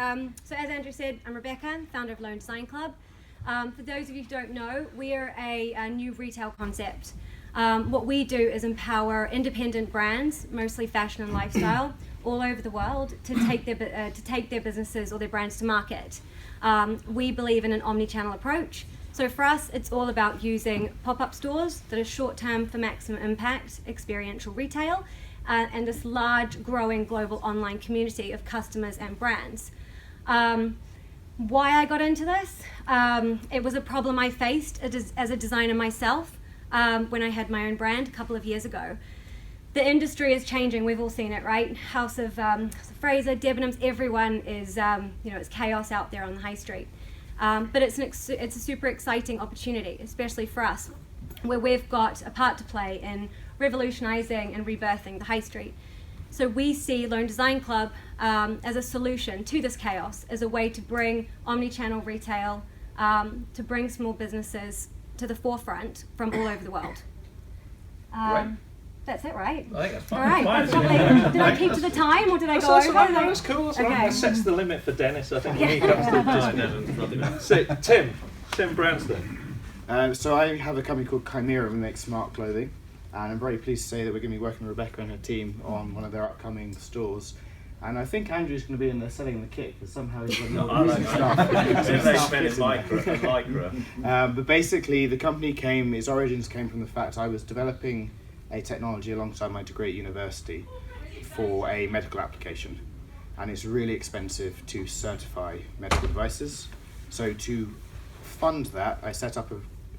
So as Andrew said, I'm Rebecca, founder of Loan Design Club. For those of you who don't know, we are a new retail concept. What we do is empower independent brands, mostly fashion and lifestyle, all over the world to take their businesses or their brands to market. We believe in an omni-channel approach. So for us, it's all about using pop-up stores that are short-term for maximum impact, experiential retail, and this large, growing global online community of customers and brands. Why I got into this? It was a problem I faced as a designer myself when I had my own brand a couple of years ago. The industry is changing. We've all seen it, right? House of Fraser, Debenhams, everyone is, it's chaos out there on the high street. But it's a super exciting opportunity, especially for us, where we've got a part to play in revolutionizing and rebirthing the high street. So we see Loan Design Club as a solution to this chaos, as a way to bring omni-channel retail, to bring small businesses to the forefront from all over the world. Right. That's it, right? I think that's fine. All right. That's probably, did I keep to the time, or did I go over? Right, no, that's cool. That's okay. right. That sets the limit for Dennis. I think when he comes to this. So, Tim Branston. So I have a company called Chimera. We make smart clothing, and I'm very pleased to say that we're going to be working with Rebecca and her team on one of their upcoming stores. And I think Andrew's going to be in there selling the kit, because somehow he's got no stuff. But basically, the company its origins came from the fact I was developing a technology alongside my degree at university for a medical application. And it's really expensive to certify medical devices. So to fund that, I set up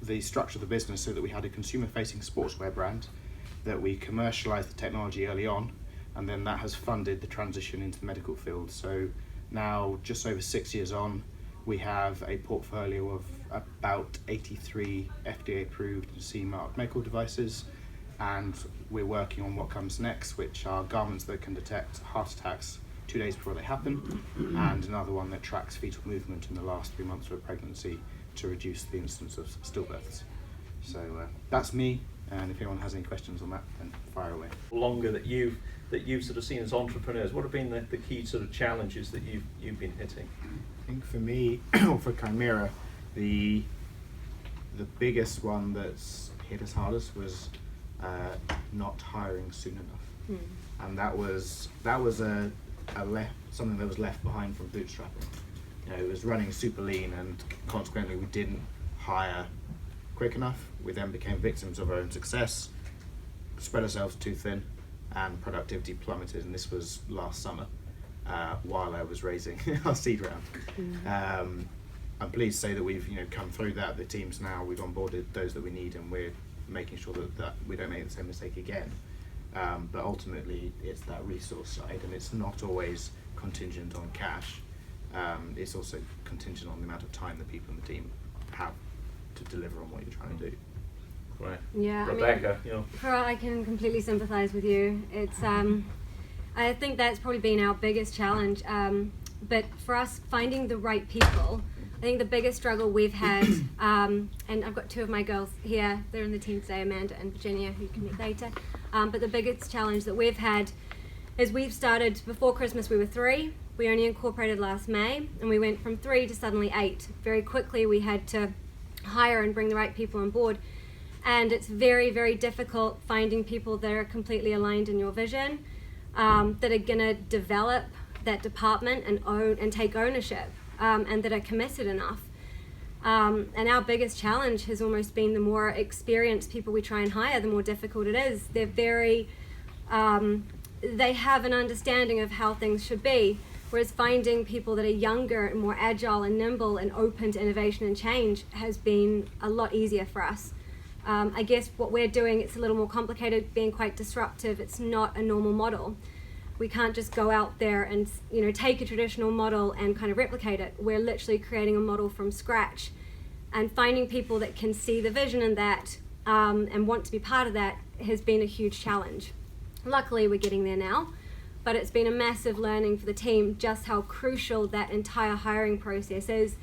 the structure of the business so that we had a consumer-facing sportswear brand, that we commercialized the technology early on, and then that has funded the transition into the medical field. So now, just over 6 years on, we have a portfolio of about 83 FDA-approved and CE-marked medical devices, and we're working on what comes next, which are garments that can detect heart attacks 2 days before they happen, and another one that tracks fetal movement in the last 3 months of a pregnancy to reduce the incidence of stillbirths. So that's me, and if anyone has any questions on that, then fire away. Longer that you've sort of seen as entrepreneurs, what have been the key sort of challenges that you've been hitting? I think for me, or for Chimera, the biggest one that's hit us hardest was not hiring soon enough, and that was something that was left behind from bootstrapping. It was running super lean, and consequently we didn't hire quick enough. We then became victims of our own success, spread ourselves too thin, and productivity plummeted. And this was last summer, while I was raising our seed round. I'm pleased to say that we've come through that. The team's now, we've onboarded those that we need, and we're making sure that we don't make the same mistake again. But ultimately, it's that resource side, and it's not always contingent on cash. It's also contingent on the amount of time that people in the team have to deliver on what you're trying to do. Right. Yeah, Rebecca, I can completely sympathise with you. It's I think that's probably been our biggest challenge. But for us, finding the right people, I think the biggest struggle we've had, and I've got two of my girls here, they're in the team today, Amanda and Virginia, who you can meet later. But the biggest challenge that we've had is we've started, before Christmas we were 3, we only incorporated last May, and we went from 3 to suddenly 8. Very quickly we had to hire and bring the right people on board. And it's very, very difficult finding people that are completely aligned in your vision, that are going to develop that department and take ownership, and that are committed enough. And our biggest challenge has almost been the more experienced people we try and hire, the more difficult it is. They're very, they have an understanding of how things should be, whereas finding people that are younger and more agile and nimble and open to innovation and change has been a lot easier for us. I guess what we're doing, it's a little more complicated, being quite disruptive. It's not a normal model. We can't just go out there and take a traditional model and kind of replicate it. We're literally creating a model from scratch, and finding people that can see the vision in that and want to be part of that has been a huge challenge. Luckily, we're getting there now, but it's been a massive learning for the team just how crucial that entire hiring process is,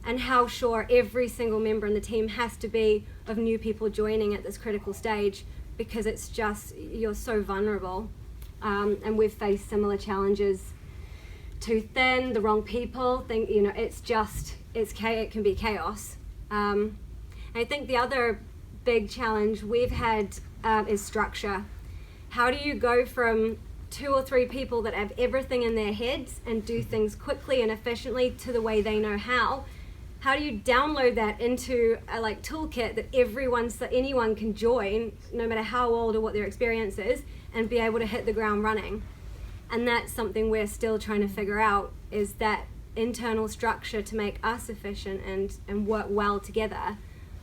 and how sure every single member in the team has to be of new people joining at this critical stage, because it's just, you're so vulnerable. And we've faced similar challenges too thin, the wrong people. It can be chaos. I think the other big challenge we've had is structure. How do you go from 2 or 3 people that have everything in their heads and do things quickly and efficiently to the way they know how? How do you download that into a toolkit that anyone can join, no matter how old or what their experience is, and be able to hit the ground running? And that's something we're still trying to figure out, is that internal structure to make us efficient and work well together.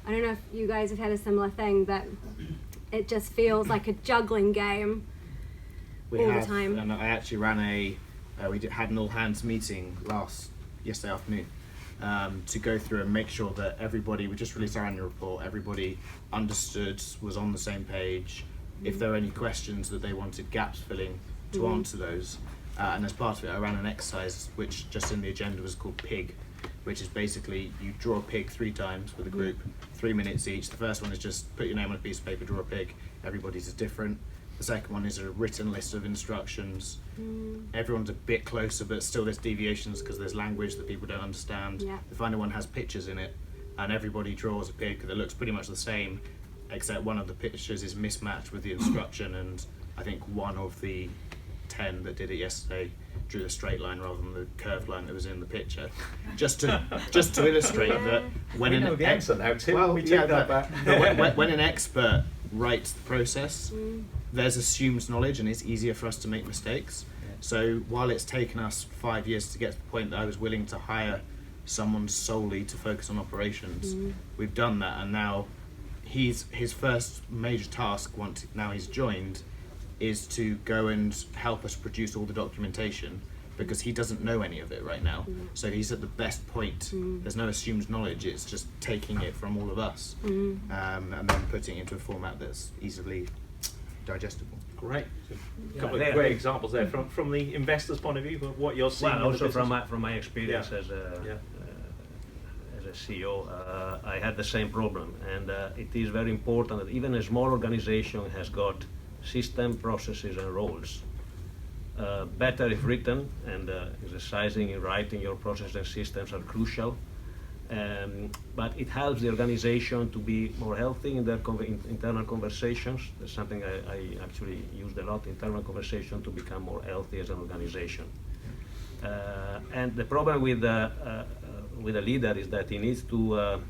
I don't know if you guys have had a similar thing, but it just feels like a juggling game the time. And I actually ran had an all hands meeting yesterday afternoon to go through and make sure that we just released our annual report, everybody understood, was on the same page. If there were any questions that they wanted gaps filling, to answer those. And as part of it, I ran an exercise which just in the agenda was called PIG, which is basically you draw a pig 3 times with a group, 3 minutes each. The first one is just put your name on a piece of paper, draw a pig. Everybody's is different. The second one is a written list of instructions. Everyone's a bit closer, but still there's deviations because there's language that people don't understand. Yeah. The final one has pictures in it, and everybody draws a pig that looks pretty much the same, except one of the pictures is mismatched with the instruction, and I think one of the 10 that did it yesterday drew a straight line rather than the curved line that was in the picture, just to illustrate that when we know the answer now, Tim. We take that back. When an expert writes the process, there's assumed knowledge, and it's easier for us to make mistakes. So while it's taken us 5 years to get to the point that I was willing to hire someone solely to focus on operations, we've done that, and now his first major task now he's joined is to go and help us produce all the documentation, because he doesn't know any of it right now. So he's at the best point. There's no assumed knowledge, it's just taking it from all of us and then putting it into a format that's easily digestible. Great. A couple of great examples there from the investor's point of view, what you're seeing. Well, also in the business. from my experience as a CEO, I had the same problem, and it is very important that even a small organization has got system, processes, and roles. Better if written, and exercising and writing your processes and systems are crucial. But it helps the organization to be more healthy in their internal conversations. That's something I actually used a lot, internal conversation, to become more healthy as an organization. And the problem with a leader is that he needs to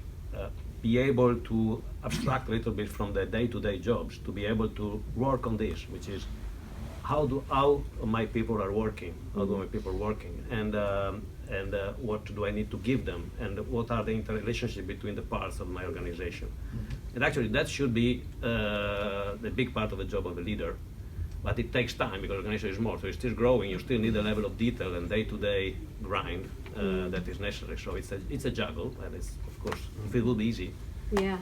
be able to abstract a little bit from the day-to-day jobs to be able to work on this, which is how my people are working, and what do I need to give them, and what are the interrelationship between the parts of my organization. And actually that should be the big part of the job of a leader, but it takes time because the organization is small, so it's still growing. You still need a level of detail and day-to-day grind that is necessary. So it's a juggle, and it's, of course, if it would be easy,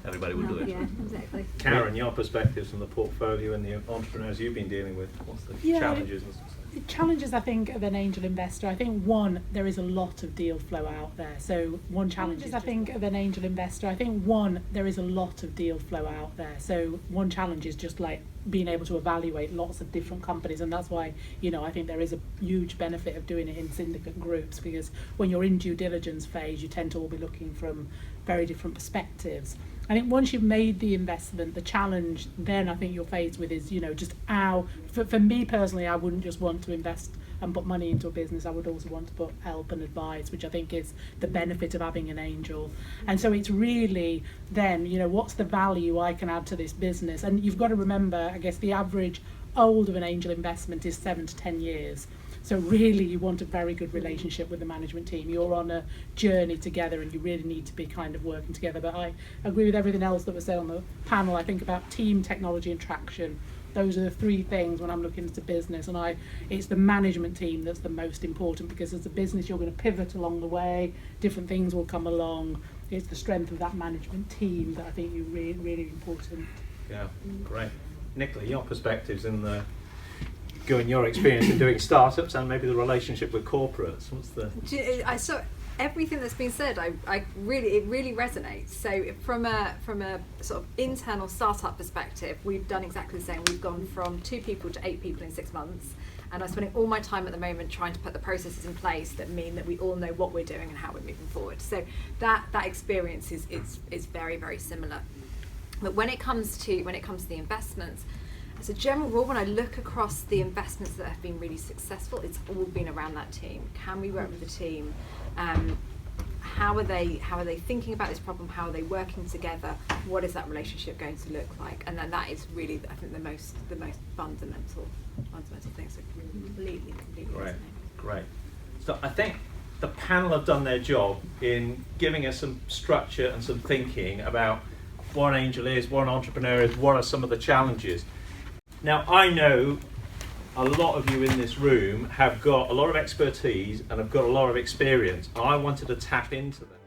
everybody would do it. Yeah, exactly. Karen, your perspectives from the portfolio and the entrepreneurs you've been dealing with, what's the challenges and success? The challenges, I think, of an angel investor, I think one, there is a lot of deal flow out there. So one challenge is, I think, of an angel investor, I think one, there is a lot of deal flow out there. So one challenge is just like being able to evaluate lots of different companies, and that's why, I think there is a huge benefit of doing it in syndicate groups, because when you're in due diligence phase, you tend to all be looking from very different perspectives. I think once you've made the investment, the challenge then I think you're faced with is, just how, for me personally, I wouldn't just want to invest and put money into a business. I would also want to put help and advice, which I think is the benefit of having an angel. And so it's really then, what's the value I can add to this business? And you've got to remember, I guess the average hold of an angel investment is 7 to 10 years. So really you want a very good relationship with the management team. You're on a journey together and you really need to be kind of working together. But I agree with everything else that was said on the panel. I think about team, technology and traction. Those are the 3 things when I'm looking into business, and it's the management team that's the most important, because as a business you're going to pivot along the way, different things will come along. It's the strength of that management team that I think is really, really important. Yeah, great. Nicola, your perspectives in your experience in doing startups and maybe the relationship with corporates. I saw everything that's been said. It really resonates. So from a sort of internal startup perspective, we've done exactly the same. We've gone from 2 people to 8 people in 6 months, And I'm spending all my time at the moment trying to put the processes in place that mean that we all know what we're doing and how we're moving forward. So that experience is very, very similar. But when it comes to the investments, as a general rule, when I look across the investments that have been really successful, it's all been around that team. Can we work with the team? How are they thinking about this problem? How are they working together? What is that relationship going to look like? And then that is really, I think, the most fundamental things. So completely Great, resonate. great. So I think the panel have done their job in giving us some structure and some thinking about what an angel is, what an entrepreneur is, what are some of the challenges. Now, I know a lot of you in this room have got a lot of expertise and have got a lot of experience. I wanted to tap into them.